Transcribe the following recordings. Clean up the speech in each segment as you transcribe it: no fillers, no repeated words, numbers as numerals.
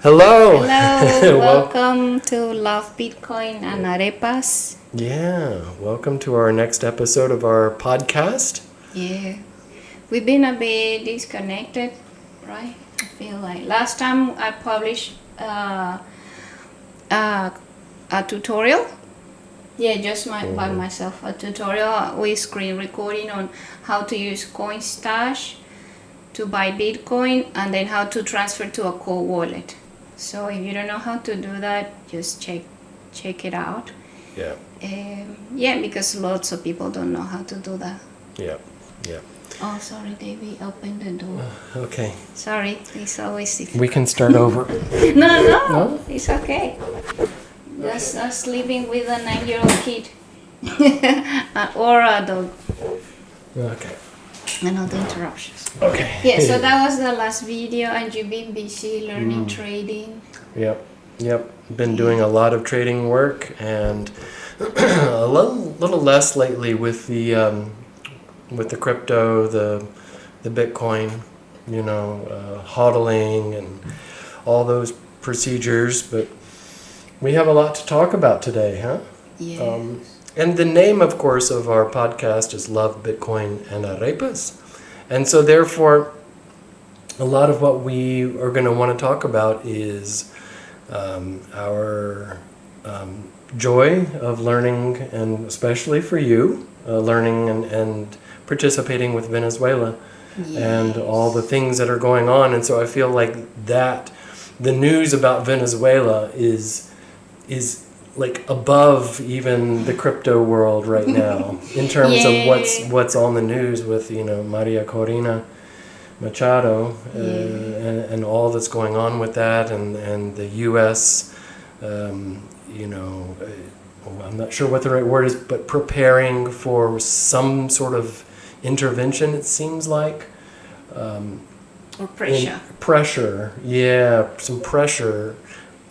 Hello. Hello, welcome to Love Bitcoin and Arepas. Yeah, welcome to our next episode of our podcast. Yeah, we've been a bit disconnected, right? I feel like last time I published a tutorial. Yeah, just by myself, a tutorial with screen recording on how to use CoinStash to buy Bitcoin and then how to transfer to a cold wallet. So if you don't know how to do that, just check it out. Yeah. Yeah, because lots of people don't know how to do that. Yeah. Oh, sorry, David, open the door. Okay. Sorry, it's always difficult. We can start over. No, it's okay. Just us living with a 9-year-old kid or a dog. Okay. And all the interruptions. Okay. Yeah, so that was the last video, and you've been busy learning trading. Yep. Been doing a lot of trading work and a little less lately with the crypto, the Bitcoin, hodling and all those procedures. But we have a lot to talk about today, huh? Yeah. And the name, of course, of our podcast is Love, Bitcoin, and Arepas. And so, therefore, a lot of what we are going to want to talk about is our joy of learning, and especially for you, learning and participating with Venezuela and all the things that are going on. And so I feel like that the news about Venezuela is like above even the crypto world right now in terms of what's on the news with María Corina Machado and all that's going on with that and the U.S. I'm not sure what the right word is, but preparing for some sort of intervention, it seems like. Or pressure. Some pressure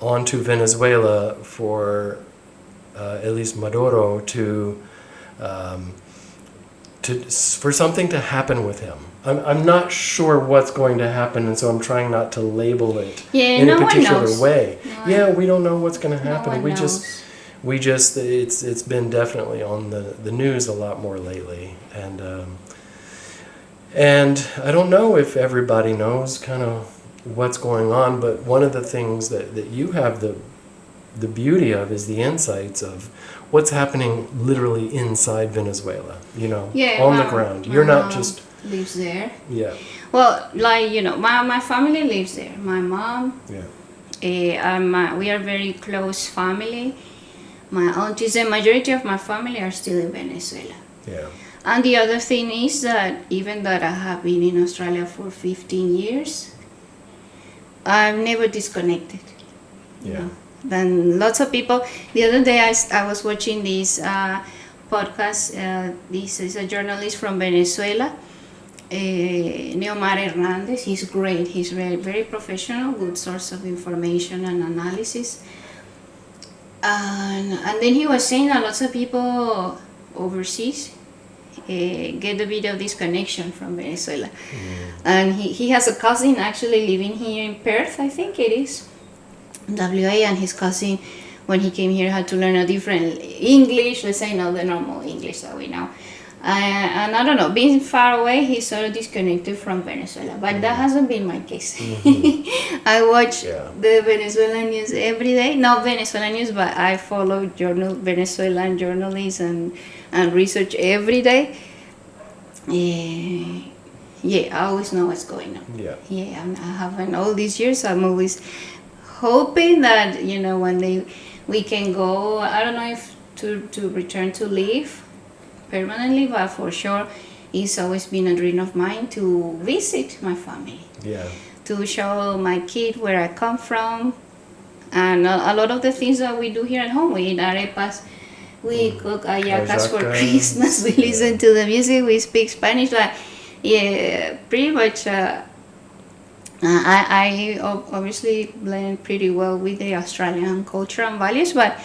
onto Venezuela for at least Maduro for something to happen with him. I'm not sure what's going to happen, and so I'm trying not to label it in a particular way. We don't know what's going to happen. We just it's been definitely on the news a lot more lately, and I don't know if everybody knows kind of what's going on, but one of the things that you have the beauty of is the insights of what's happening literally inside Venezuela, on the ground. You're not just lives there. Yeah. Well, my family lives there. My mom. Yeah. We are very close family. My aunties, the majority of my family are still in Venezuela. Yeah. And the other thing is that even that I have been in Australia for 15 years, I've never disconnected. Yeah. Then lots of people. The other day I was watching this podcast. This is a journalist from Venezuela, Neomar Hernandez. He's great. He's very, very professional, good source of information and analysis. And then he was saying that lots of people overseas get a bit of disconnection from Venezuela. And he has a cousin actually living here in Perth, I think it is, WA, and his cousin, when he came here, had to learn a different English, let's say not the normal English that we know. And I don't know, being far away, he's sort of disconnected from Venezuela, but that hasn't been my case. I watch the Venezuelan news every day, not Venezuelan news, but I follow Venezuelan journalists and research every day. I always know what's going on. I haven't all these years. I'm always hoping that one day we can go. I don't know if to return to live permanently, but for sure it's always been a dream of mine to visit my family, to show my kid where I come from, and a lot of the things that we do here at home. We eat arepas, we cook hallacas for Christmas, we listen to the music, we speak Spanish, pretty much. I obviously blend pretty well with the Australian culture and values, but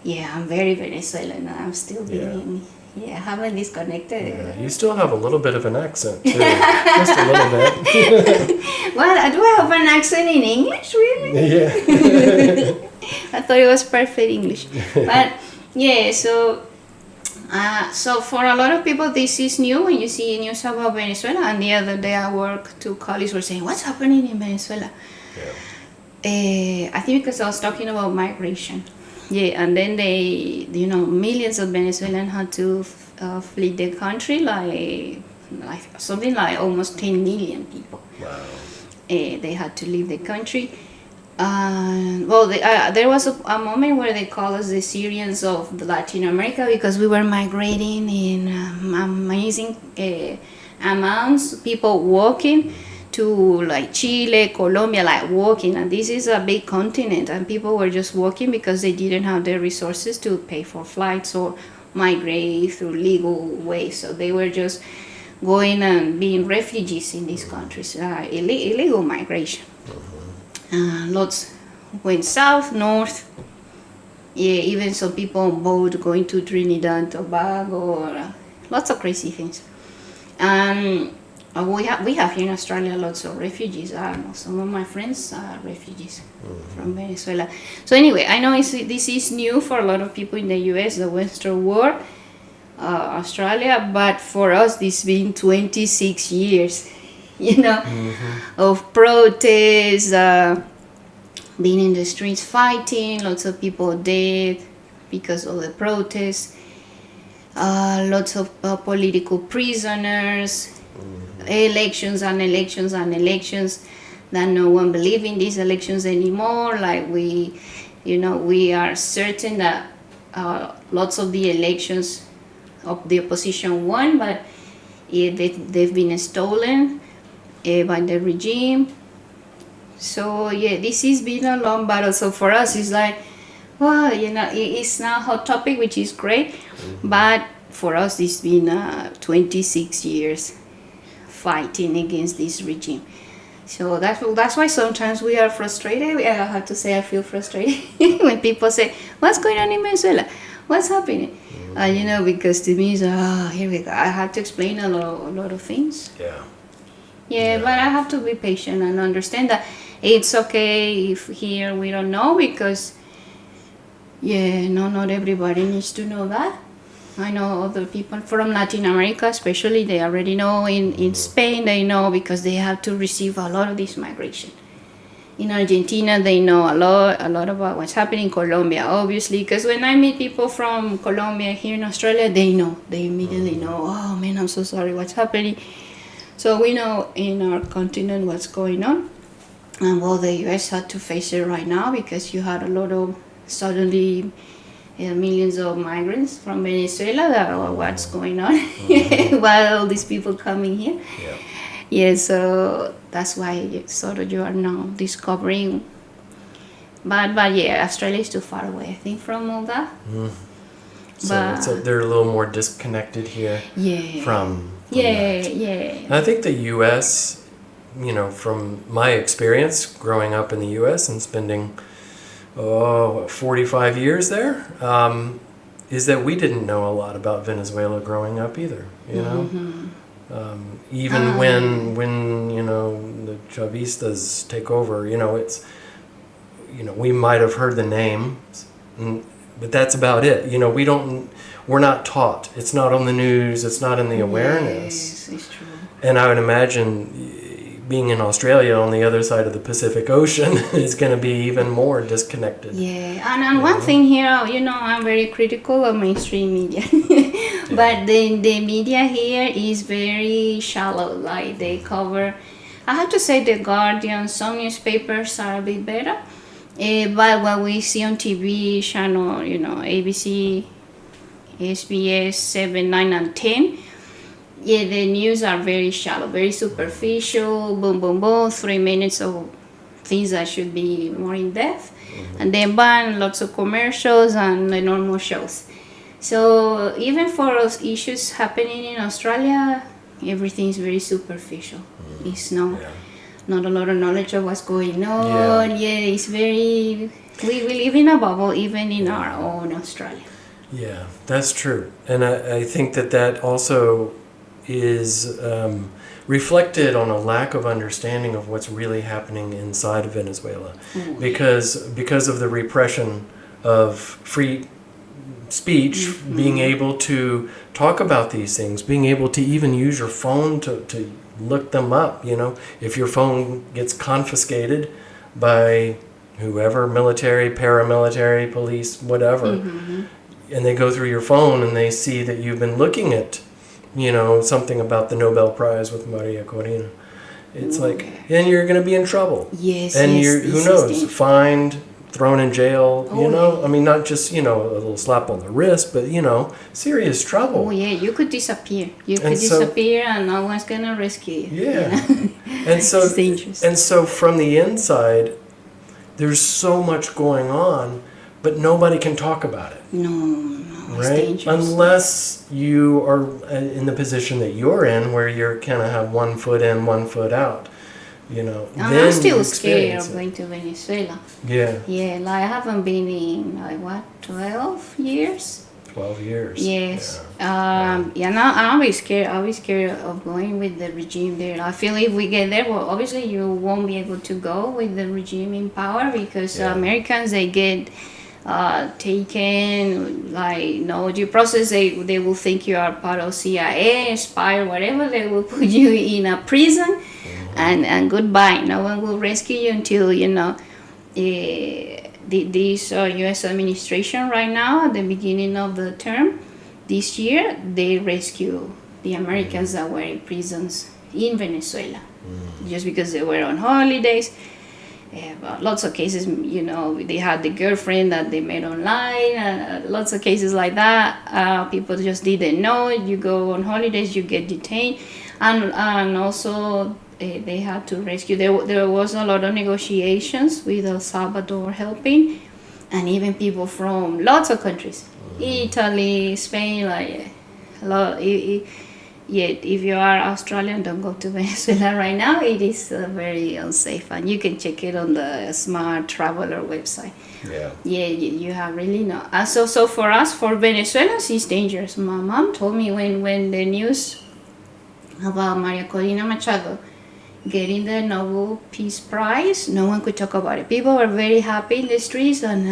Yeah, I'm very Venezuelan. I'm still being, I haven't disconnected. Yeah, you still have a little bit of an accent too, just a little bit. Well, do I have an accent in English, really? Yeah. I thought it was perfect English. But yeah, so for a lot of people, this is new when you see news about Venezuela. And the other day at work, two colleagues were saying, "What's happening in Venezuela?" I think because I was talking about migration. Yeah, and then millions of Venezuelans had to flee the country, like something like almost 10 million people. Wow. They had to leave the country. There was a moment where they called us the Syrians of Latin America because we were migrating in amazing amounts, people walking to like Chile, Colombia, like walking. And this is a big continent, and people were just walking because they didn't have the resources to pay for flights or migrate through legal ways. So they were just going and being refugees in these countries, illegal migration. Lots went south, north. Yeah, even some people on boat going to Trinidad and Tobago. Lots of crazy things. And we have here in Australia lots of refugees. Some of my friends are refugees from Venezuela. So anyway, I know this is new for a lot of people in the U.S., the Western world, Australia, but for us, this has been 26 years. Of protests, being in the streets fighting, lots of people dead because of the protests, lots of political prisoners, elections and elections and elections that no one believes in these elections anymore. Like we are certain that lots of the elections of the opposition won, but they've been stolen by the regime. So this has been a long battle. So for us, it's like, well, it's now a hot topic, which is great. But for us, it's been 26 years fighting against this regime. So that's why sometimes we are frustrated. I have to say I feel frustrated when people say, "What's going on in Venezuela? What's happening?" Because to me, it's here we go. I have to explain a lot of things. Yeah, but I have to be patient and understand that it's okay if here we don't know, because not everybody needs to know that. I know other people from Latin America, especially, they already know. In Spain, they know because they have to receive a lot of this migration. In Argentina, they know a lot about what's happening in Colombia, obviously, because when I meet people from Colombia here in Australia, they immediately know, oh man, I'm so sorry, what's happening. So we know in our continent what's going on. And the US had to face it right now because you had a lot of suddenly millions of migrants from Venezuela that what's going on while all these people coming here. So that's why sort of you are now discovering. But Australia is too far away, I think, from all that. So they're a little more disconnected here from that. And I think the U.S., from my experience growing up in the U.S. and spending 45 years there, is that we didn't know a lot about Venezuela growing up either. Even when the Chavistas take over, it's we might have heard the names, but that's about it. We're not taught. It's not on the news. It's not in the awareness. Yes, it's true. And I would imagine being in Australia on the other side of the Pacific Ocean is going to be even more disconnected. And one thing here, I'm very critical of mainstream media. But the media here is very shallow. Like they cover, I have to say, The Guardian, some newspapers are a bit better. But what we see on TV channel, ABC, SBS 7, 9, and 10, the news are very shallow, very superficial, boom, boom, boom, 3 minutes of things that should be more in depth, and then lots of commercials and the normal shows. So even for us issues happening in Australia, everything is very superficial. It's not not a lot of knowledge of what's going on. Yeah, it's very. We live in a bubble, even in our own Australia. Yeah, that's true. And I think that also is reflected on a lack of understanding of what's really happening inside of Venezuela. Because of the repression of free speech, being able to talk about these things, being able to even use your phone to look them up, if your phone gets confiscated by whoever, military, paramilitary, police, whatever, and they go through your phone and they see that you've been looking at, something about the Nobel Prize with María Corina. It's then you're going to be in trouble. Yes, and yes. who knows, fined, thrown in jail, I mean, not just, a little slap on the wrist, but, serious trouble. Oh, yeah, you could disappear. And no one's going to rescue you. Yeah. And so, it's dangerous. And so from the inside, there's so much going on, but nobody can talk about it. No, it's right? dangerous. Unless you are in the position that you're in, where you're kind of have 1 foot in, 1 foot out. I'm still scared of going to Venezuela. Yeah. Yeah, I haven't been in 12 years. 12 years. Yes. Now I'll be scared. I'll be scared of going with the regime there. I feel if we get there, well, obviously you won't be able to go with the regime in power because Americans, they get taken, no due process. They will think you are part of CIA, spy, or whatever. They will put you in a prison. And goodbye. No one will rescue you until, this U.S. administration right now, at the beginning of the term, this year, they rescue the Americans that were in prisons in Venezuela. Just because they were on holidays. Lots of cases, they had the girlfriend that they met online, lots of cases like that. People just didn't know. You go on holidays, you get detained. And also, they had to rescue. There was a lot of negotiations with El Salvador helping, and even people from lots of countries, Italy, Spain, a lot. Yet, if you are Australian, don't go to Venezuela right now. It is very unsafe, and you can check it on the Smart Traveler website. Yeah, you have really no. So for us, for Venezuelans, it's dangerous. My mom told me when the news about María Corina Machado getting the Nobel Peace Prize, no one could talk about it. People were very happy in the streets and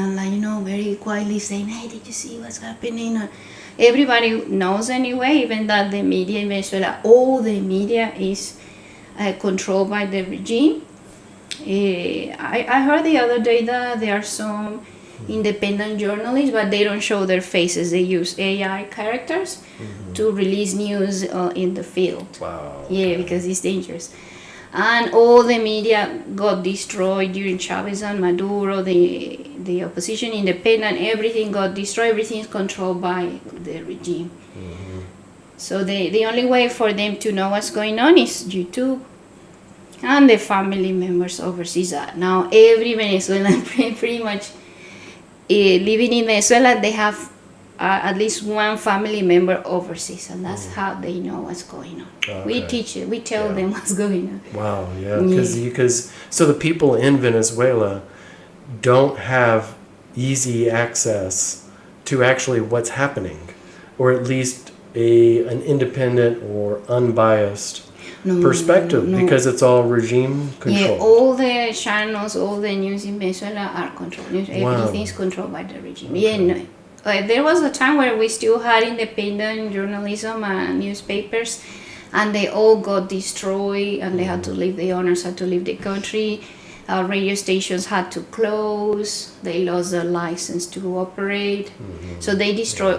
very quietly saying, "Hey, did you see what's happening?" Everybody knows anyway, even that the media in Venezuela, all the media is controlled by the regime. I heard the other day that there are some independent journalists, but they don't show their faces. They use AI characters to release news in the field. Wow. Yeah, because it's dangerous. And all the media got destroyed during Chavez and Maduro, the opposition, independent, everything got destroyed. Everything is controlled by the regime. So the only way for them to know what's going on is YouTube and the family members overseas. Now every Venezuelan pretty much living in Venezuela, they have at least one family member overseas, and that's how they know what's going on. Okay. We teach it, we tell them what's going on. Wow, because so the people in Venezuela don't have easy access to actually what's happening, or at least an independent or unbiased perspective, because it's all regime controlled. Yeah, all the channels, all the news in Venezuela are controlled. Everything is controlled by the regime. Okay. Yeah, no. There was a time where we still had independent journalism and newspapers, and they all got destroyed, and they had to leave. The owners had to leave the country. Radio stations had to close. They lost their license to operate. So they destroyed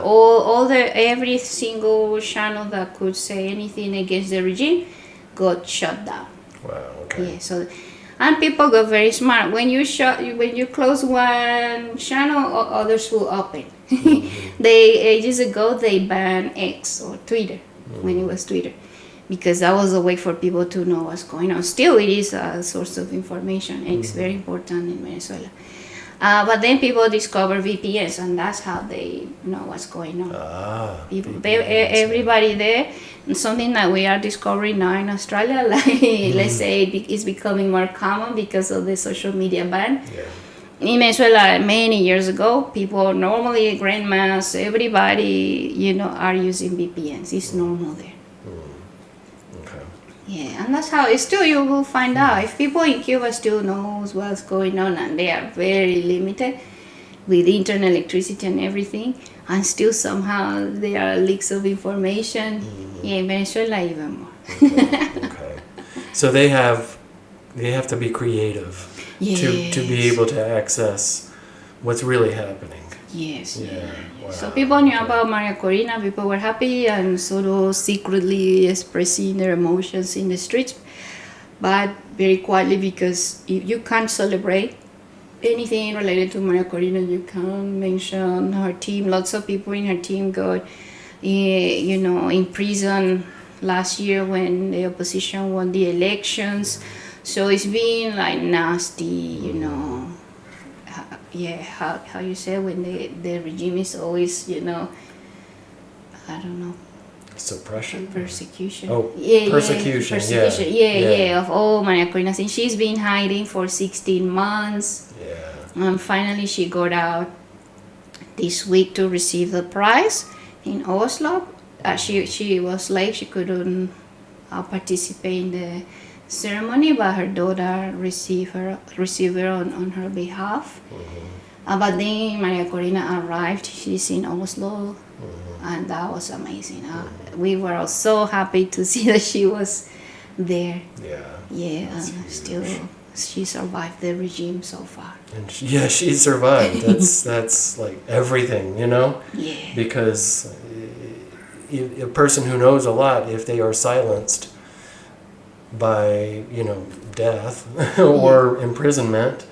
every single channel that could say anything against the regime got shut down. Wow. Okay. Yeah. And people got very smart. When you close one channel, others will open. Ages ago they banned X or Twitter when it was Twitter, because that was a way for people to know what's going on. Still, it is a source of information. X very important in Venezuela. But then people discover VPNs, and that's how they know what's going on. Everybody there, and something that we are discovering now in Australia, like let's say it's becoming more common because of the social media ban. Yeah. In Venezuela, many years ago, people normally, grandmas, everybody, are using VPNs. It's normal there. Okay. Yeah, and that's how it's still, you will find out. If people in Cuba still knows what's going on, and they are very limited with internet, electricity, and everything, and still somehow there are leaks of information. Yeah, in Venezuela even more. Okay. So they have to be creative to be able to access what's really happening. Yes. Yeah. Wow. So people knew about Maria Corina. People were happy and sort of secretly expressing their emotions in the streets, but very quietly, because if you can't celebrate anything related to Maria Corina, you can't mention her team. Lots of people in her team got, in prison last year when the opposition won the elections. So it's been like nasty, how you say when the regime is always, I don't know. Suppression? Persecution. Oh, yeah, persecution. Persecution. Yeah. Of all Maria Corina. Since she's been hiding for 16 months. Yeah. And finally she got out this week to receive the prize in Oslo. She was late. She couldn't participate in the ceremony, but her daughter received her on her behalf. But then Maria Corina arrived. She's in Oslo, and that was amazing. We were all so happy to see that she was there. Yeah, still she survived the regime so far. And she survived. That's like everything, Yeah. Because a person who knows a lot, if they are silenced by death or imprisonment,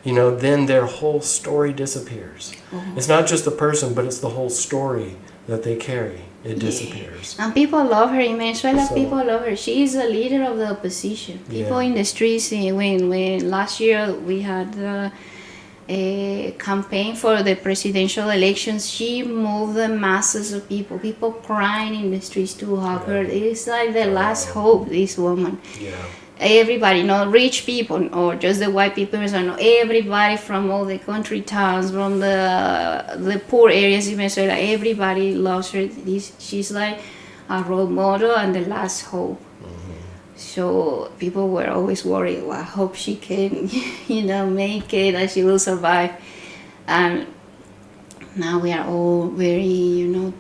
then their whole story disappears. It's not just the person, but it's the whole story that they carry. It disappears. And people love her in Venezuela. People love her. She is a leader of the opposition. People in the streets. When last year we had a campaign for the presidential elections, she moved the masses of people crying in the streets to hug her. It's like the last hope, this woman. Everybody, not rich people or just the white people, everybody from all the country towns, from the poor areas in Venezuela, everybody loves her. She's like a role model and the last hope. So people were always worried, well, I hope she can, make it, and she will survive. And now we are all very,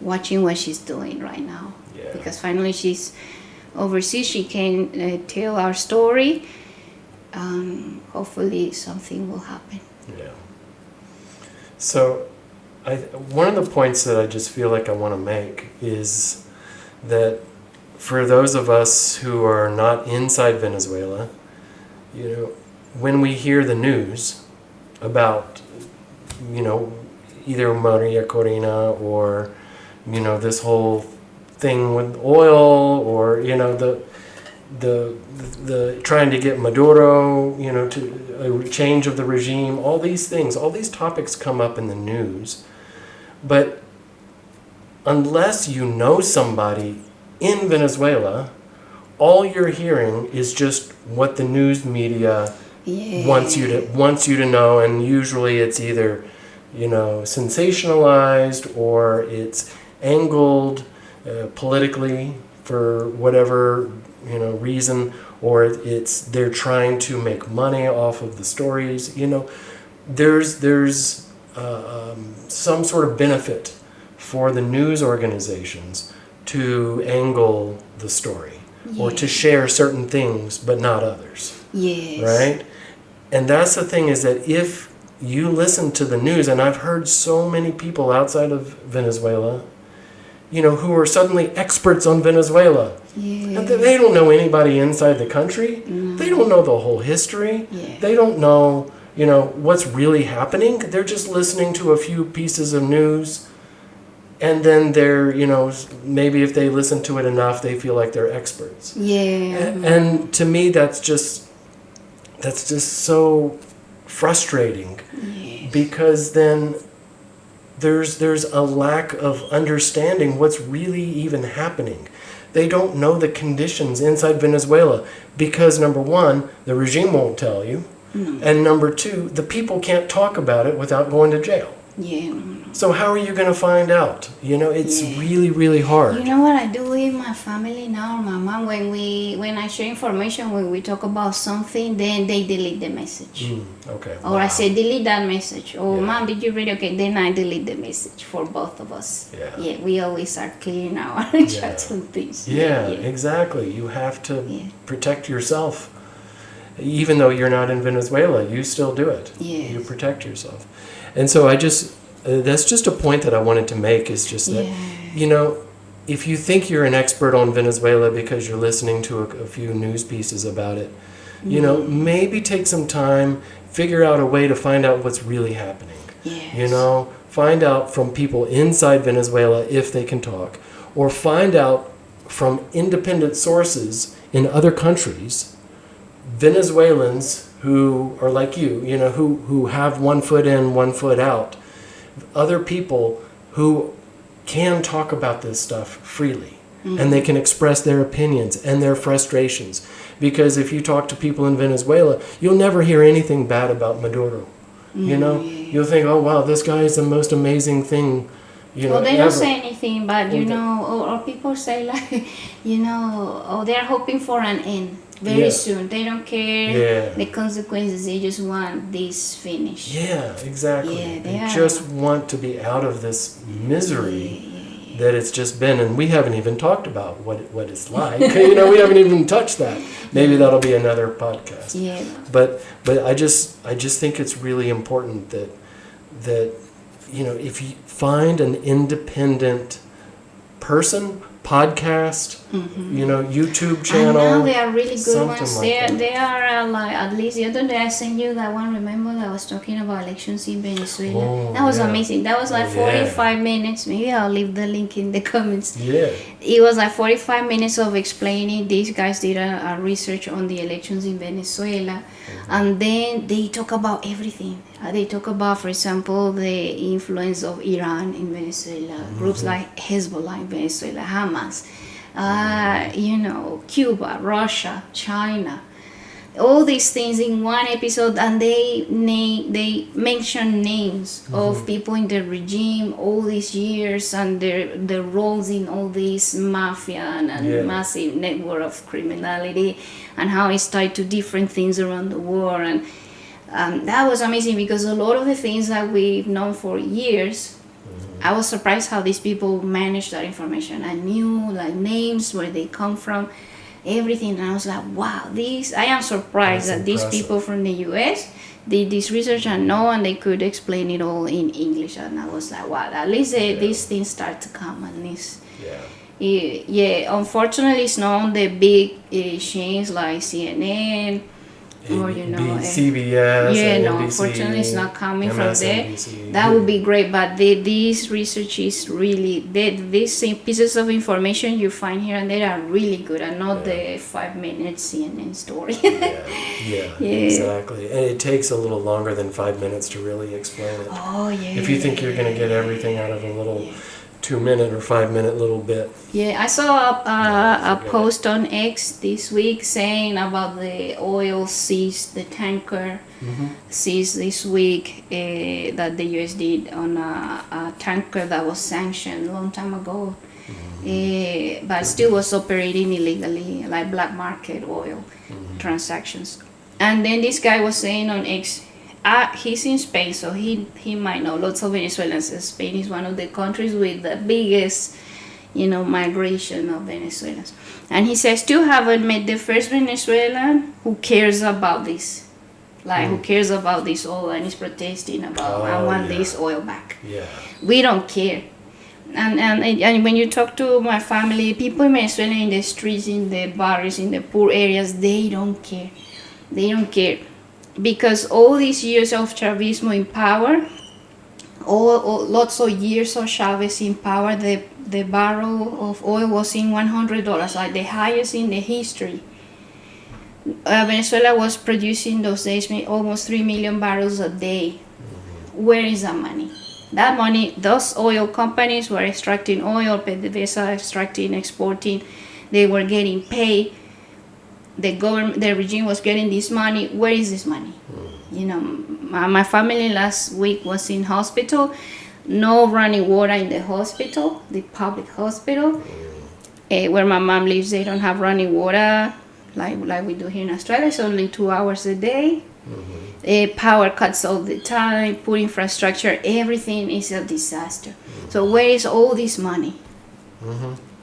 watching what she's doing right now. Because finally she's overseas, she can tell our story. Hopefully something will happen. Yeah. So one of the points that I just feel like I want to make is that for those of us who are not inside Venezuela, when we hear the news about, either Maria Corina or, this whole thing with oil, or, the trying to get Maduro, to a change of the regime, all these things, all these topics come up in the news. But unless you know somebody in Venezuela, all you're hearing is just what the news media wants you to know, and usually it's either sensationalized or it's angled politically for whatever reason, or they're trying to make money off of the stories. There's some sort of benefit for the news organizations to angle the story or to share certain things but not others. Right? And that's the thing, is that if you listen to the news, and I've heard so many people outside of Venezuela, who are suddenly experts on Venezuela. And they don't know anybody inside the country. They don't know the whole history. They don't know, what's really happening. They're just listening to a few pieces of news. And then they're, maybe if they listen to it enough, they feel like they're experts. And to me, that's just so frustrating Yes. because then there's a lack of understanding what's really even happening. They don't know the conditions inside Venezuela because, number one, the regime won't tell you, and number two, the people can't talk about it without going to jail. Yeah. So how are you going to find out? It's Yeah. really, really hard. You know what I do with my family now, my mom, when I share information, when we talk about something, then they delete the message. Okay. Or I wow. say delete that message. Or Yeah. mom, did you read? Okay, then I delete the message for both of us. Yeah. We always are clearing our chats and things. Yeah, exactly. You have to Yeah. protect yourself. Even though you're not in Venezuela, you still do it. Yes. You protect yourself. And so that's just a point that I wanted to make, is just that, if you think you're an expert on Venezuela because you're listening to a few news pieces about it, maybe take some time, figure out a way to find out what's really happening. Yes. Find out from people inside Venezuela if they can talk, or find out from independent sources in other countries, Venezuelans who are like you, who have one foot in, one foot out, other people who can talk about this stuff freely, and they can express their opinions and their frustrations. Because if you talk to people in Venezuela, you'll never hear anything bad about Maduro. You'll think, oh wow, this guy is the most amazing thing. Well, they ever. don't say anything, but or people say like, they're hoping for an end very soon. They don't care the consequences. They just want this finished. Yeah, exactly. Yeah, they just want to be out of this misery that it's just been, and we haven't even talked about what it's like. We haven't even touched that. Maybe that'll be another podcast. Yeah. But I just think it's really important that if you find an independent person, podcast, YouTube channel. And now they are really good ones. Like they are like, at least the other day I sent you that one. Remember that I was talking about elections in Venezuela? Oh, that was yeah. amazing. That was like 45 minutes. Maybe I'll leave the link in the comments. Yeah. It was like 45 minutes of explaining. These guys did a research on the elections in Venezuela, and then they talk about everything. They talk about, for example, the influence of Iran in Venezuela, groups like Hezbollah in Venezuela, Hamas, Cuba, Russia, China, all these things in one episode, and they mention names of people in the regime all these years and their roles in all this mafia and massive network of criminality, and how it's tied to different things around the world. And that was amazing, because a lot of the things that we've known for years, I was surprised how these people managed that information. I knew like names, where they come from, everything, and I was like, wow, I am surprised that these people from the US did this research and they could explain it all in English. And I was like, wow, at least these things start to come, at least. Unfortunately it's not on the big chains like CNN or CBS, NBC, unfortunately it's not coming from there. MSNBC. That would be great, but this research is really, these pieces of information you find here and there are really good, and not the 5-minute CNN story. Exactly. And it takes a little longer than 5 minutes to really explain it. If you think you're going to get everything out of a little 2-minute or 5-minute little bit. I saw a post on X this week saying about the oil seized, the tanker seized this week, that the US did on a tanker that was sanctioned a long time ago, but still was operating illegally, like black market oil transactions. And then this guy was saying on X, he's in Spain, so he might know lots of Venezuelans. Spain is one of the countries with the biggest, migration of Venezuelans. And he says, still haven't met the first Venezuelan who cares about this. Who cares about this oil and is protesting about, I want this oil back. We don't care. And when you talk to my family, people in Venezuela, in the streets, in the barrios, in the poor areas, they don't care. They don't care. Because all these years of Chavismo in power, lots of years of Chavez in power, the barrel of oil was in $100, like the highest in the history. Venezuela was producing those days almost 3 million barrels a day. Where is that money? That money, those oil companies were extracting oil, PDVSA extracting, exporting. They were getting paid. The government, the regime was getting this money. Where is this money? You know, my family last week was in hospital. No running water in the hospital, the public hospital. Where my mom lives, they don't have running water like we do here in Australia. It's only 2 hours a day. Power cuts all the time, poor infrastructure, everything is a disaster. So where is all this money?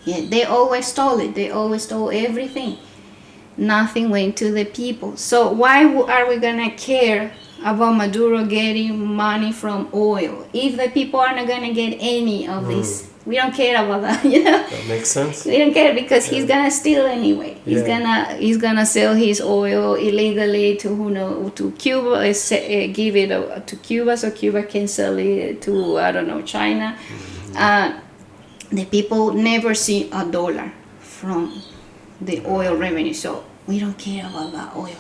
Yeah, they always stole it. They always stole everything. Nothing went to the people. So why are we gonna care about Maduro getting money from oil if the people are not gonna get any of this? We don't care about that, you know. That makes sense. We don't care because he's gonna steal anyway. He's gonna sell his oil illegally to to Cuba, give it to Cuba, so Cuba can sell it to China. The people never see a dollar from the oil revenue, so we don't care about that oil.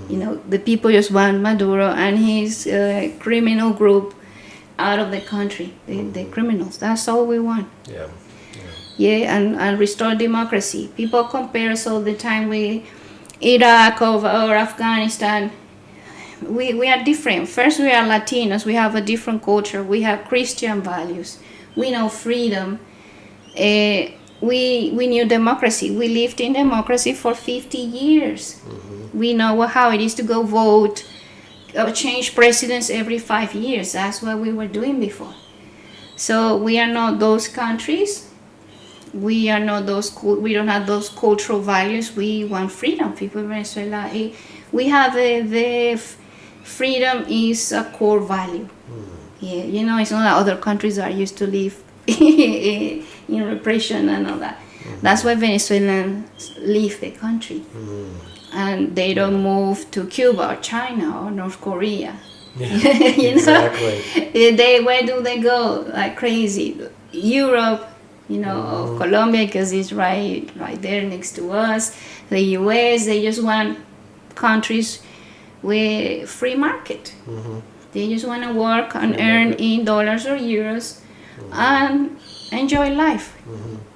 You know, the people just want Maduro and his criminal group out of the country, the criminals. That's all we want. And restore democracy. People compare us all the time with Iraq or Afghanistan. We are different. First, we are Latinos. We have a different culture. We have Christian values. We know freedom. We knew democracy. We lived in democracy for 50 years. We know how it is to go vote, change presidents every 5 years. That's what we were doing before. So we are not those countries. We are not those. We don't have those cultural values. We want freedom. People in Venezuela, we have the freedom is a core value. Yeah, you know, it's not that other countries are used to live in repression and all that. That's why Venezuelans leave the country. And they don't move to Cuba or China or North Korea. Exactly. Where do they go like crazy? Europe, Colombia, because it's right there next to us. The US, they just want countries with free market. They just want to work and earn in dollars or euros and enjoy life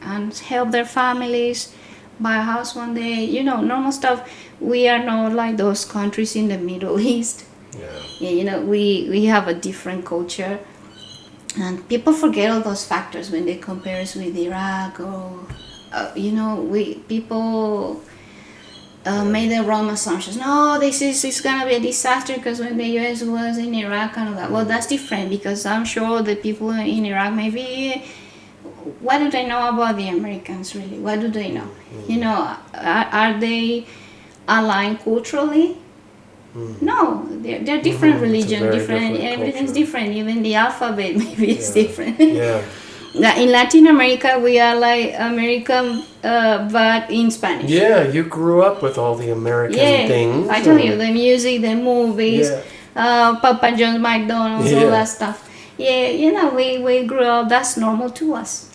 and help their families, buy a house one day, normal stuff. We are not like those countries in the Middle East. We have a different culture, and people forget all those factors when they compare us with Iraq or people made the wrong assumptions. No, it's gonna be a disaster because when the US was in Iraq and all that. Well, that's different because I'm sure the people in Iraq maybe. What do they know about the Americans, really? What do they know? Are they aligned culturally? No, they're different religion, different everything's culture. Different. Even the alphabet maybe is different. In Latin America, we are like American, but in Spanish. Yeah, you grew up with all the American things. I tell you, the music, the movies, Papa John's, McDonald's, all that stuff. Yeah, we grew up, that's normal to us.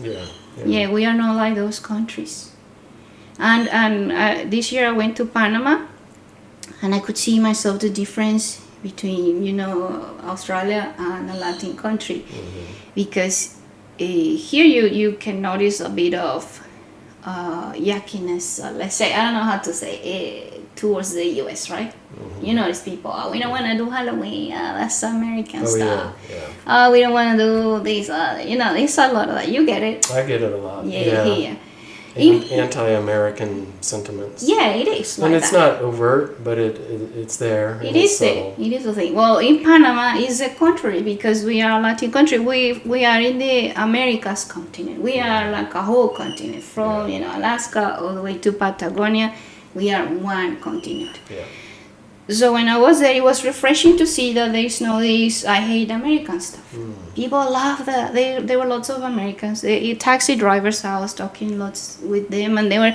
Yeah, we are not like those countries. And this year I went to Panama, and I could see myself the difference between, Australia and a Latin country. Because here you can notice a bit of yuckiness, let's say, I don't know how to say, towards the US, right? These people, we don't want to do Halloween, that's American stuff. We don't want to do this, there's a lot of that. You get it. I get it a lot. Yeah. Anti-American sentiments. Yeah, it is. And it's not overt, but it's there. It is there. It is a thing. Well, in Panama, it's the contrary because we are a Latin country. We are in the Americas continent. We are like a whole continent from Alaska all the way to Patagonia. We are one continent. So when I was there, it was refreshing to see that there is no this I hate American stuff. People love that. There were lots of Americans. Taxi drivers, I was talking lots with them, and they were,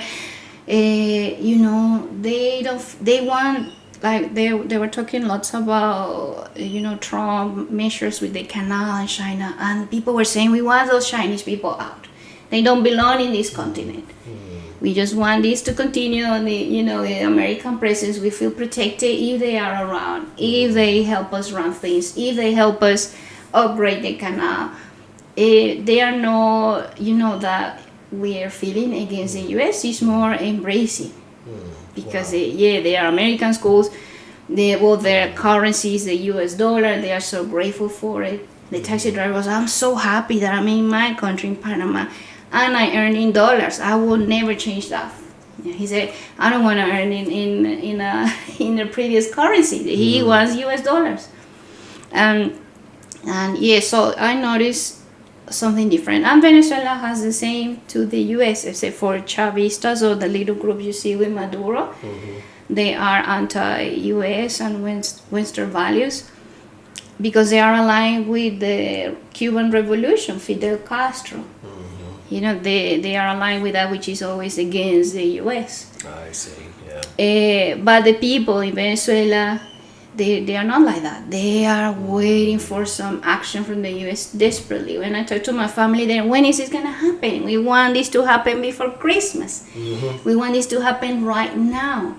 they were talking lots about, Trump measures with the canal and China, and people were saying we want those Chinese people out. They don't belong in this continent. We just want this to continue. The American presence. We feel protected if they are around, if they help us run things, if they help us upgrade the canal. They are not, that we are feeling against the U.S. is more embracing, because they are American schools. Their currency is the U.S. dollar. They are so grateful for it. The taxi driver was, I'm so happy that I'm in my country, in Panama, and I earn in dollars. I will never change that. He said, I don't want to earn in a previous currency. He wants U.S. dollars. So I noticed something different. And Venezuela has the same to the U.S., except for Chavistas, or the little group you see with Maduro. They are anti-U.S. and Western values, because they are aligned with the Cuban Revolution, Fidel Castro. They are aligned with that, which is always against the U.S. I see, yeah. But the people in Venezuela, they are not like that. They are waiting for some action from the U.S. desperately. When I talk to my family there, when is this going to happen? We want this to happen before Christmas. We want this to happen right now.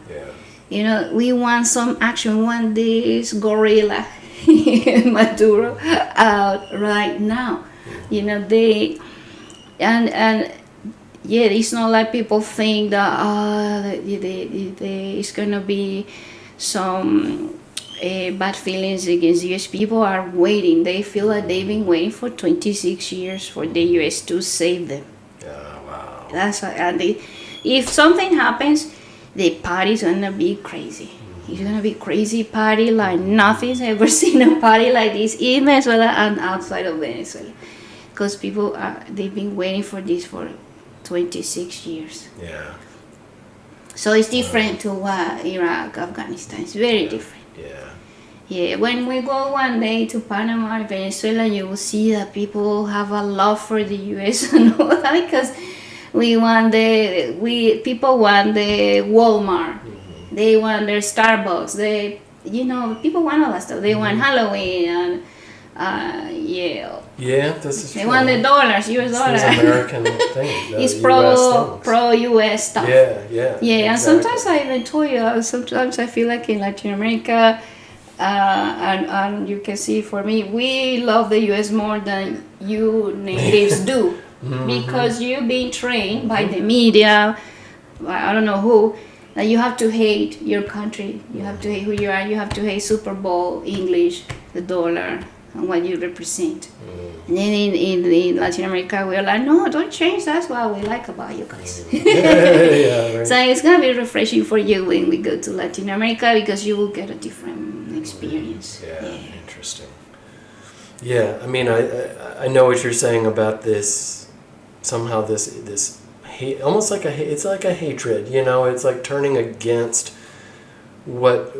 Yeah. We want some action. We want this gorilla Maduro out right now. It's not like people think that it's gonna be some bad feelings against U.S. People are waiting. They feel like they've been waiting for 26 years for the U.S. to save them. Wow. That's if something happens, the party's gonna be crazy. It's gonna be crazy party like nothing's ever seen a party like this in Venezuela and outside of Venezuela, because they've been waiting for this for 26 years. Yeah. So it's different to Iraq, Afghanistan. It's very different. Yeah. When we go one day to Panama, Venezuela, you will see that people have a love for the U.S. and all that, because people want the Walmart. They want their Starbucks. People want all that stuff. They want Halloween and Yeah, this is they true. want the dollars, US dollars. It's American thing. It's US pro US stuff. Yeah. And sometimes I even told you, sometimes I feel like in Latin America, and you can see for me, we love the US more than you natives do. Because you've been trained by the media, I don't know who, that you have to hate your country, you have to hate who you are, you have to hate Super Bowl, English, the dollar, and what you represent. And then in Latin America, we're like, no, don't change, that's what we like about you guys. Right. So it's going to be refreshing for you when we go to Latin America, because you will get a different experience. Yeah, interesting. Yeah, I mean, I know what you're saying about this, somehow this hate, almost like it's like a hatred, it's like turning against what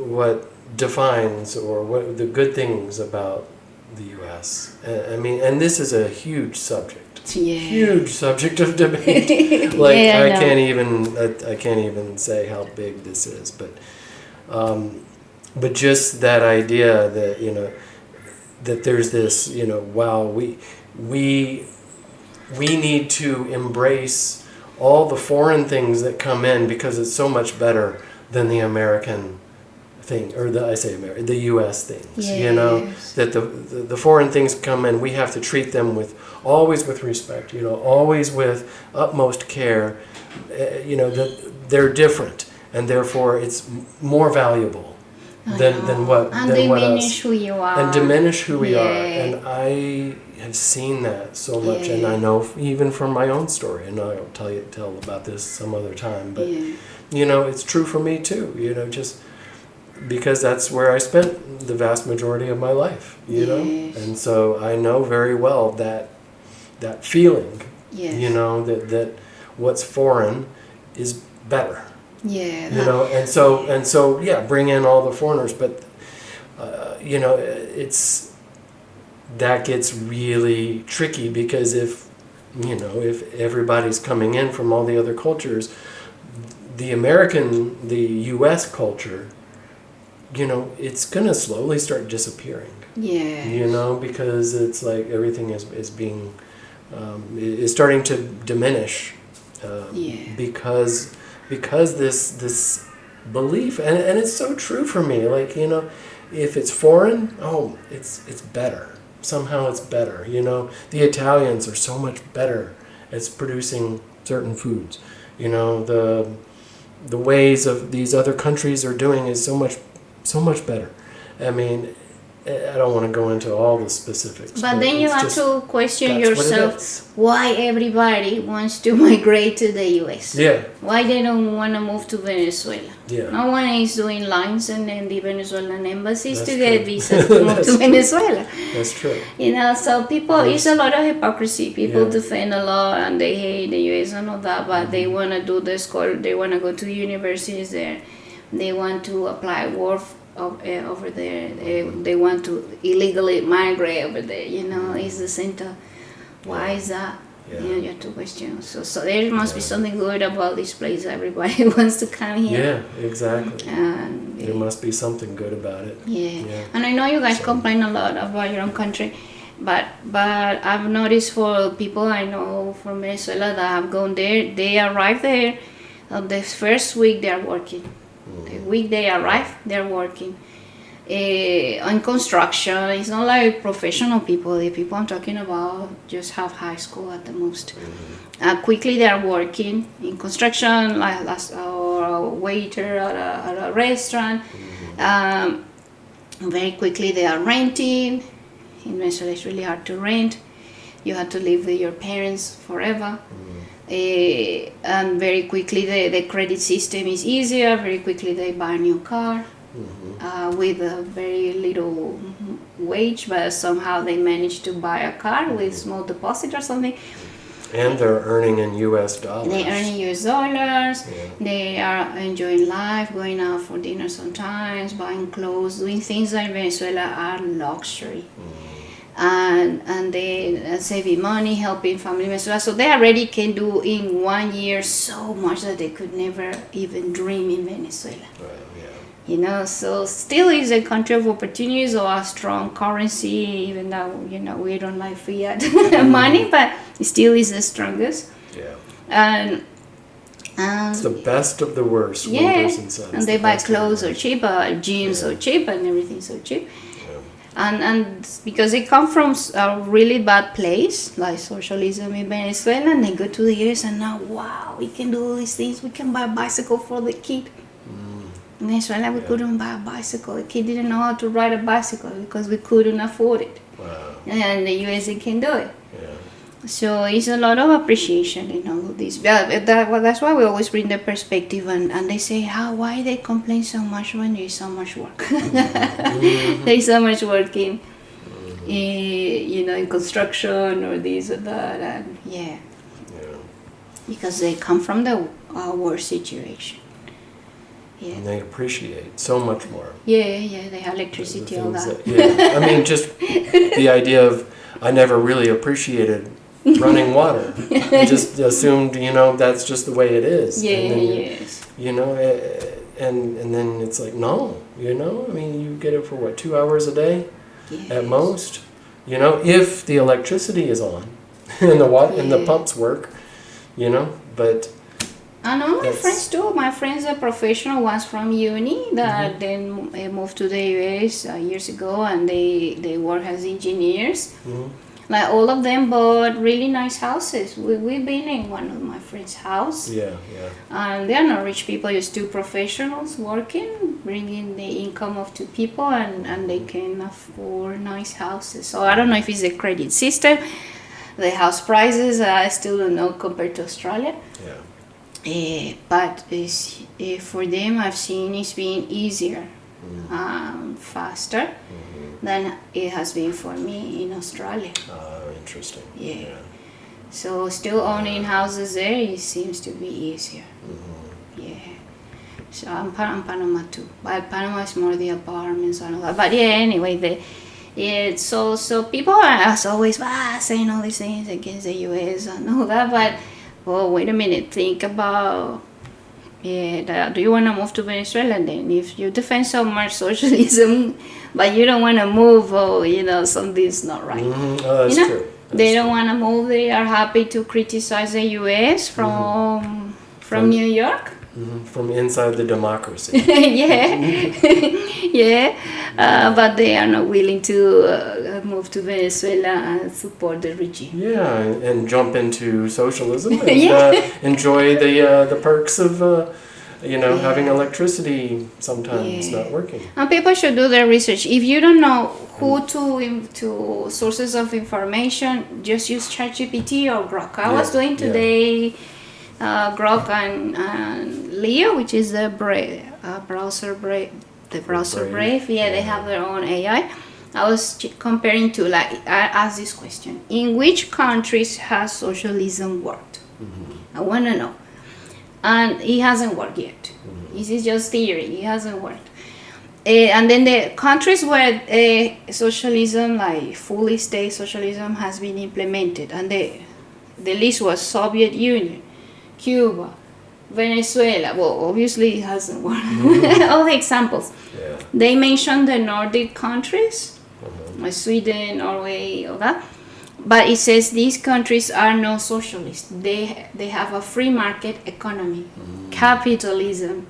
defines or what the good things about the U.S. I mean, and this is a huge subject, huge subject of debate. Like I can't even say how big this is, but just that idea that that there's this wow, we need to embrace all the foreign things that come in, because it's so much better than the American thing, or the U.S. things. Yes. That the foreign things come in, we have to treat them always with respect. Always with utmost care. That they're different, and therefore it's more valuable than what diminish who you are, and diminish who we are. And I have seen that so much, and I know even from my own story, and I'll tell about this some other time, but it's true for me too, just because that's where I spent the vast majority of my life, and so I know very well that feeling, that what's foreign is better. And so bring in all the foreigners, but it's that gets really tricky, because if everybody's coming in from all the other cultures, the U.S. culture, it's gonna slowly start disappearing. Because it's like everything is being is starting to diminish Because this belief, and it's so true for me. Like, you know, if it's foreign, it's better. Somehow it's better. You know, the Italians are so much better at producing certain foods. You know, the ways of these other countries are doing is so much better. I mean, I don't want to go into all the specifics. But then you have to question that's yourself why everybody wants to migrate to the U.S. Yeah. Why they don't want to move to Venezuela. Yeah. No one is doing lines in the Venezuelan embassies That's to true. get visas to move to Venezuela. That's true. You know, so people, it's a lot of hypocrisy. People Yeah. defend a lot and they hate the U.S. and all that, but they want to do the school, they want to go to universities there. They want to apply work over there. They want to illegally migrate over there. You know, it's the center. Why is that? Yeah. You know, you have to question. So there must be something good about this place. Everybody wants to come here. Yeah, exactly. And There must be something good about it. yeah. And I know you guys complain a lot about your own country, but I've noticed for people I know from Venezuela that have gone there, they arrive there, the first week they are working. The week they arrive, they're working. On construction, it's not like professional people. The people I'm talking about just have high school at the most. Quickly they are working in construction, like or a waiter at a restaurant. Very quickly they are renting. In Venezuela, it's really hard to rent. You have to live with your parents forever. And very quickly the credit system is easier. Very quickly they buy a new car with a very little wage, but somehow they manage to buy a car with small deposit or something. And they're earning in U.S. dollars. They earn in US dollars. Yeah. They are enjoying life, going out for dinner sometimes, buying clothes, doing things that in Venezuela are luxury. And they saving money, helping family in Venezuela. So they already can do in 1 year so much that they could never even dream in Venezuela. Right, yeah. You know, so still is a country of opportunities or a strong currency, even though, you know, we don't like fiat money, but it still is the strongest. Yeah. And It's the best of the worst. yeah, One person says. and they The buy best of the clothes so worst. cheap, jeans so Yeah. cheap, and everything so cheap. Yeah. And because they come from a really bad place, like socialism in Venezuela, and they go to the US and now, wow, we can do all these things. We can buy a bicycle for the kid. In Venezuela, we couldn't buy a bicycle. The kid didn't know how to ride a bicycle because we couldn't afford it. Wow. And in the US, they can do it. Yeah. So it's a lot of appreciation in all of this. That's why we always bring the perspective, and they say, why they complain so much when there's so much work? There's so much work in, you know, in construction or this or that, and yeah, because they come from the worst situation. Yeah. And they appreciate so much more. Yeah, they have electricity, all that. Yeah. I mean, just the idea of, I never really appreciated running water. I just assumed, you know, that's just the way it is. Yeah, and then yes. You know, and then it's like, no, you know, I mean, you get it for what, 2 hours a day at most, you know, if the electricity is on and the and the pumps work, you know, but. And all my friends too. My friends are professional ones from uni that then moved to the US years ago, and they work as engineers. Like all of them bought really nice houses. We've been in one of my friends' house. Yeah. And they're not rich people, just two professionals working, bringing the income of two people, and they can afford nice houses. So I don't know if it's the credit system, the house prices, I still don't know compared to Australia. Yeah. But it's, for them, I've seen it's been easier, faster than it has been for me in Australia. Interesting. Yeah. So still owning houses there, it seems to be easier. Yeah. So I'm Panama too, but Panama is more the apartments and all that. But yeah, anyway, so people are as always saying all these things against the US and all that, but. Oh, wait a minute, think about, do you want to move to Venezuela then? If you defend so much socialism, but you don't want to move, you know, something's not right. Oh, that's you know? true. They don't want to move. They are happy to criticize the U.S. from New York. From inside the democracy. Yeah, yeah, but they are not willing to move to Venezuela and support the regime. Yeah, and jump into socialism and Yeah. enjoy the perks of having electricity sometimes Yeah. not working. And people should do their research. If you don't know who to sources of information, just use ChatGPT or Grok. I was doing today Grok and Leo, which is the browser Brave. The browser Brave. Yeah, they have their own AI. I was comparing to, like, I asked this question: in which countries has socialism worked? I want to know. And it hasn't worked yet. This is just theory. It hasn't worked. And then the countries where socialism, like fully state socialism, has been implemented, and the list was Soviet Union, Cuba, Venezuela. Well, obviously it hasn't worked. All the examples. Yeah. They mentioned the Nordic countries, like Sweden, Norway, all that. But it says these countries are not socialist. They have a free market economy. Capitalism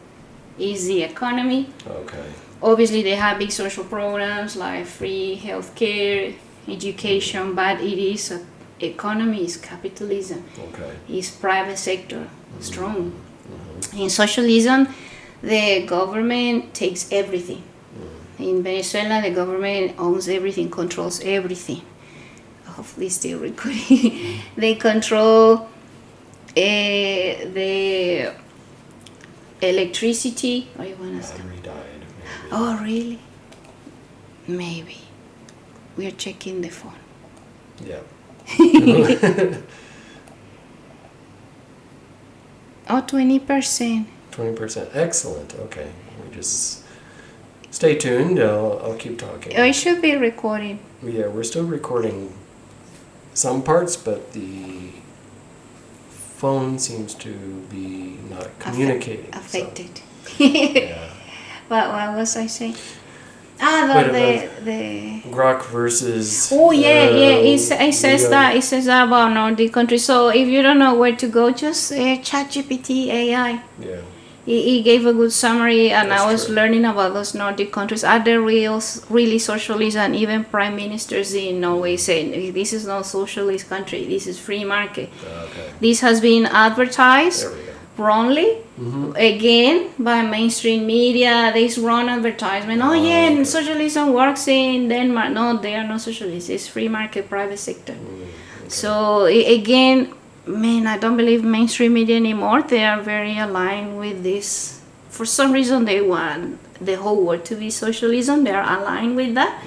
is the economy. Okay. Obviously, they have big social programs like free healthcare, education, but it is economy is capitalism. Okay. It's private sector, strong. In socialism, the government takes everything. In Venezuela, the government owns everything, controls everything. Hopefully still recording. They control the electricity. What do you want to say? Battery died. Maybe. Oh, really? Maybe. We are checking the phone. Yeah. Oh, 20%. 20%. Excellent. Okay. We just stay tuned. I'll keep talking. Oh, it should be recording. Yeah, we're still recording some parts, but the phone seems to be not communicating. Affected. So, yeah. What was I saying? The Grok versus. Oh yeah. It says Leo. that. It says that about Nordic countries. So if you don't know where to go, just ChatGPT AI. Yeah. He gave a good summary, and That's I was true. learning about those Nordic countries. Are they really socialist? And even prime ministers in Norway saying this is not socialist country. This is free market. Okay. This has been advertised There we go. wrongly again by mainstream media. This wrong advertisement. Oh yeah, okay. socialism works in Denmark. No, they are not socialists. It's free market, private sector. Okay. So again, man, I don't believe mainstream media anymore. They are very aligned with this. For some reason, they want the whole world to be socialism. They are aligned with that.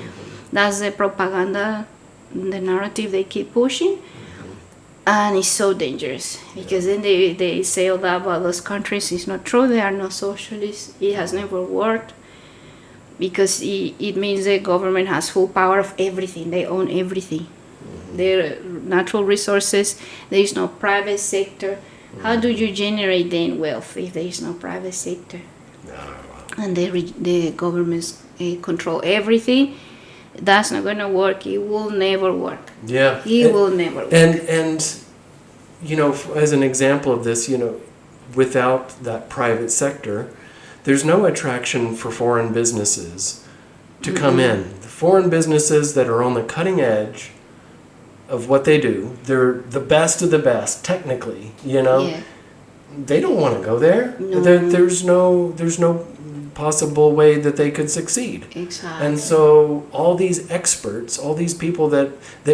That's the propaganda, the narrative they keep pushing. And it's so dangerous because then they say all that about those countries. It's not true. They are not socialists. It has never worked because it means the government has full power of everything. They own everything. Their natural resources. There is no private sector. How do you generate then wealth if there is no private sector? And the governments control everything. That's not going to work. It will never work. Yeah. It will never work. And as an example of this, without that private sector, there's no attraction for foreign businesses to come in. The foreign businesses that are on the cutting edge of what they do, they're the best of the best, technically, Yeah. They don't want to go there. No. There's no possible way that they could succeed. Exactly. And so all these experts, all these people that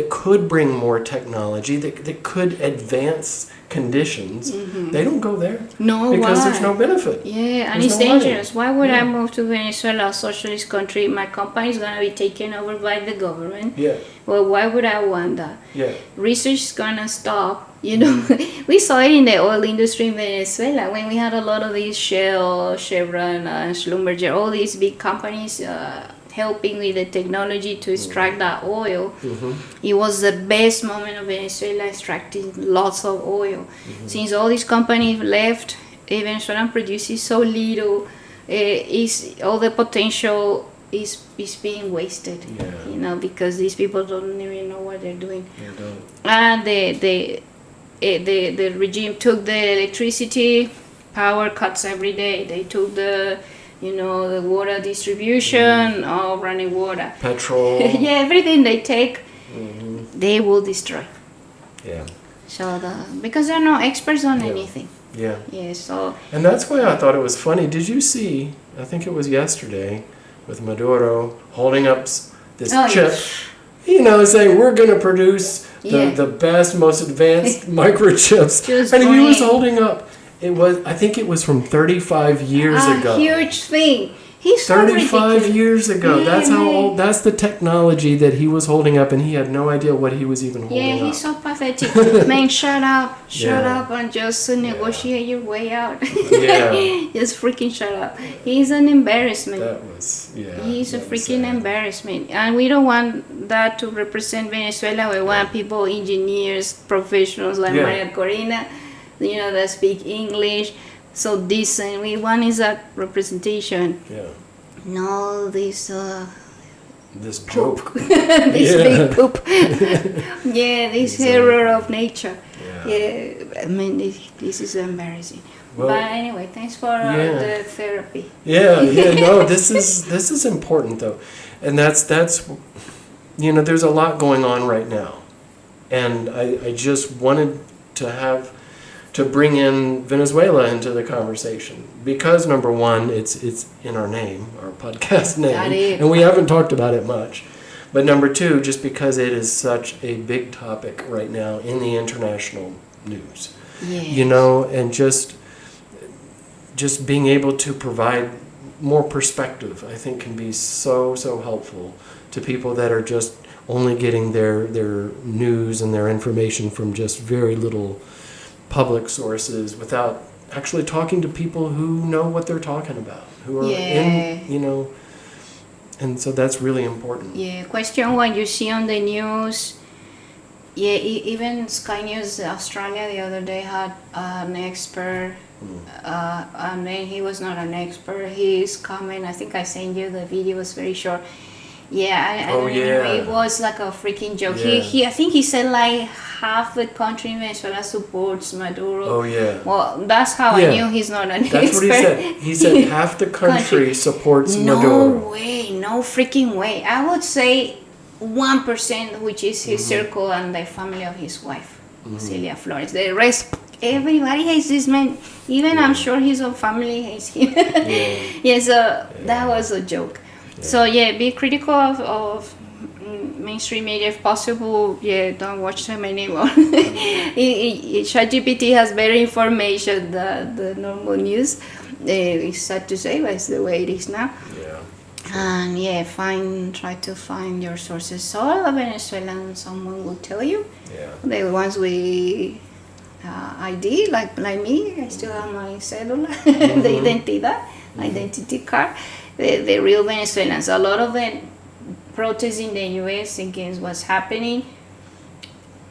could bring more technology, that could advance conditions, they don't go there. No, because why? there's no benefit. Yeah, and There's it's no money. dangerous. Why would I move to Venezuela, a socialist country? My company is going to be taken over by the government. Yeah, Well, why would I want that? yeah. Research is going to stop. We saw it in the oil industry in Venezuela when we had a lot of these Shell, Chevron, Schlumberger, all these big companies helping with the technology to extract that oil. It was the best moment of Venezuela extracting lots of oil. Since all these companies left, Venezuela produces so little, is all the potential is being wasted. Yeah. Because these people don't even know what they're doing. They don't. And the regime took the electricity, power cuts every day. They took the water distribution, all running water, Petrol. yeah, everything they take, they will destroy. Yeah. So because they're not experts on anything. Yeah. Yeah. So. And that's why I thought it was funny. Did you see? I think it was yesterday, with Maduro holding up this chip. Saying we're going to produce the best, most advanced microchips. And he was holding up. I think it was from 35 years ago. A huge thing. He's 35 years ago. Yeah, that's how old. That's the technology that he was holding up, and he had no idea what he was even holding up. Yeah, he's so pathetic. Man, shut up, and just negotiate your way out. Yeah, just freaking shut up. He's an embarrassment. That was He's a freaking embarrassment, and we don't want that to represent Venezuela. We want people, engineers, professionals like María Corina, that speak English. So decent. We want is that representation. Yeah. No, this joke. This big poop. This error of nature. Yeah. I mean, this is embarrassing. Well, but anyway, thanks for the therapy. No, this is important though, and that's there's a lot going on right now, and I just wanted to bring in Venezuela into the conversation because number one, it's in our name, our podcast name, and we haven't talked about it much. But number two, just because it is such a big topic right now in the international news, and just being able to provide more perspective, I think can be so helpful to people that are just only getting their news and their information from just very little public sources without actually talking to people who know what they're talking about, who are in, and so that's really important. Question what you see on the news. Even Sky News Australia the other day had an expert, and then he was not an expert. His comment, I think I sent you the video, was very short. It was like a freaking joke. He I think he said like half the country in Venezuela supports Maduro. Oh yeah. Well, that's how I knew he's not an expert. That's what he said. He said half the country supports Maduro. No way, no freaking way. I would say 1%, which is his circle and the family of his wife, Celia Flores. The rest, everybody hates this man. Even I'm sure his own family hates him. That was a joke. So be critical of mainstream media if possible. Don't watch them anymore. ChatGPT has better information than the normal news. It's sad to say, but it's the way it is now. And try to find your sources. All of Venezuelan, someone will tell you. The ones we ID, like me, I still have my cédula, the identity card. The real Venezuelans. A lot of the protests in the U.S. against what's happening,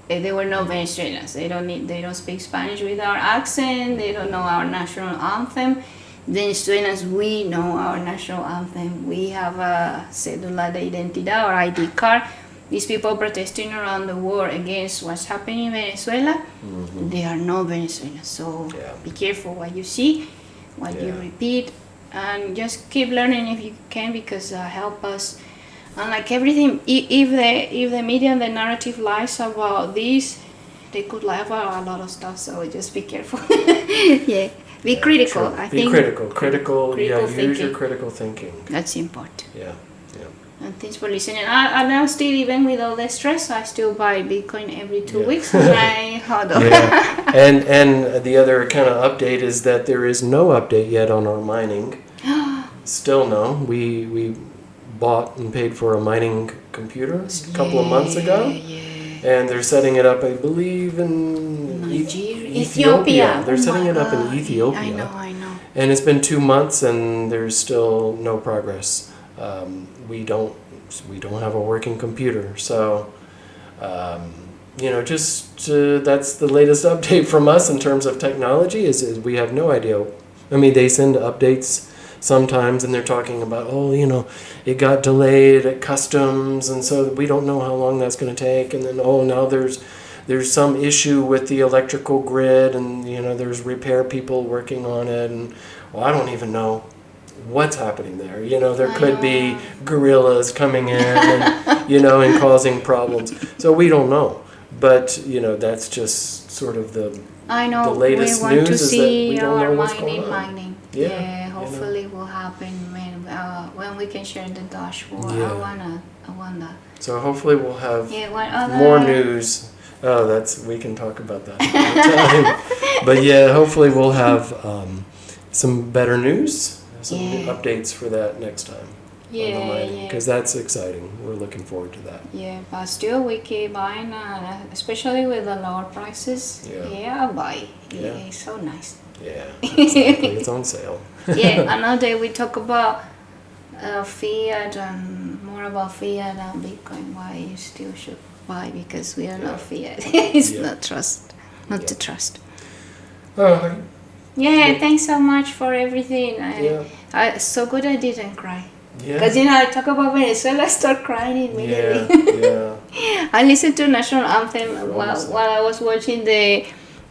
they were not Venezuelans. They don't speak Spanish with our accent. They don't know our national anthem. Venezuelans, we know our national anthem. We have a cédula de identidad or ID card. These people protesting around the world against what's happening in Venezuela, they are not Venezuelans. So be careful what you see, what you repeat. And just keep learning if you can, because help us. And like everything, if the media and the narrative lies about this, they could lie about a lot of stuff. So just be careful. Be critical. Sure. I think critical. Use your critical thinking. That's important. Yeah. And thanks for listening. And now still, even with all the stress, I still buy Bitcoin every 2 weeks, and I hold on. And the other kind of update is that there is no update yet on our mining. Still no. We bought and paid for a mining computer a couple of months ago. And they're setting it up, I believe, in Ethiopia. They're setting it up in Ethiopia. I know. And it's been 2 months, and there's still no progress. We don't have a working computer, so that's the latest update from us in terms of technology. Is we have no idea. I mean, they send updates sometimes, and they're talking about, oh, you know, it got delayed at customs, and so we don't know how long that's going to take. And then, oh, now there's some issue with the electrical grid, and you know, there's repair people working on it, and well, I don't even know what's happening there. You know, there could be guerrillas coming in, and, you know, and causing problems. So we don't know. But you know, that's just sort of the latest we want news to is see that we don't our know what's going on. mining. Yeah, Hopefully will happen when we can share the dashboard. Yeah. I want that. So hopefully we'll have what other more news. Oh, we can talk about that another time. But yeah, hopefully we'll have some better news, some new updates for that next time. Because that's exciting. We're looking forward to that. Yeah, but still we keep buying, especially with the lower prices. I'll buy. Yeah, it's so nice. Yeah, exactly. It's on sale. Another day we talk about fiat and more about fiat and Bitcoin. Why you still should buy, because we are not fiat. It's not to trust. Oh, Thanks so much for everything. It's so good I didn't cry. Because I talk about Venezuela, I start crying immediately. I listened to national anthem while I was watching the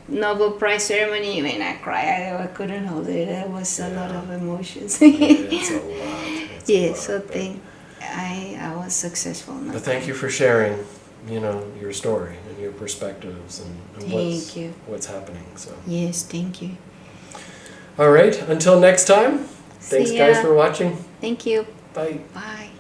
Nobel Prize ceremony. When I cried, I couldn't hold it. There was a lot of emotions. It's a lot. I was successful. But thank you for sharing, you know, your story and your perspectives and what's happening. So yes, thank you. All right, until next time. Thanks guys for watching. Thank you. Bye. Bye.